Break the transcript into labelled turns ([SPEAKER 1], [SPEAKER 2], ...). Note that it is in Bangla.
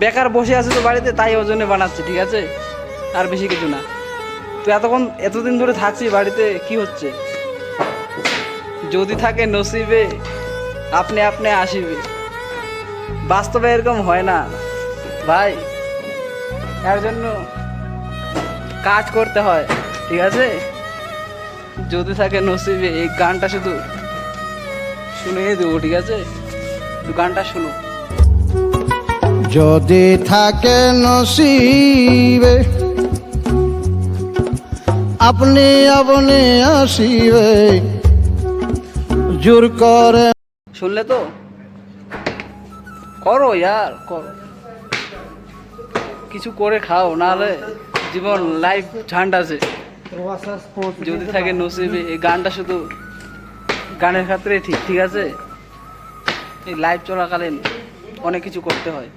[SPEAKER 1] বেকার বসে আছে তো বাড়িতে, তাই ওর জন্য বানাচ্ছি, ঠিক আছে? আর বেশি কিছু না। তুই এতদিন ধরে থাকছিস বাড়িতে, কি হচ্ছে? যদি থাকে নসিবে আপনি আপনি আসিবে, বাস্তবে এরকম হয় না ভাই। এর জন্য কাজ করতে হয়, ঠিক আছে? যদি থাকে নসিবে, এই গানটা শুধু শুনিয়ে দেবো, ঠিক আছে? একটু গানটা শুনো।
[SPEAKER 2] যদি থাকে নসিবে আপনি আপনি আসিবে, জোর করে।
[SPEAKER 1] শুনলে তো? করো ইয়ার, করো, কিছু করে খাও, নাহলে জীবন লাইফ ঝান্ড আছে। যদি থাকে নসিবে, এই গানটা শুধু গানের ক্ষেত্রে ঠিক, ঠিক আছে? এই লাইফ চলাকালীন অনেক কিছু করতে হয়।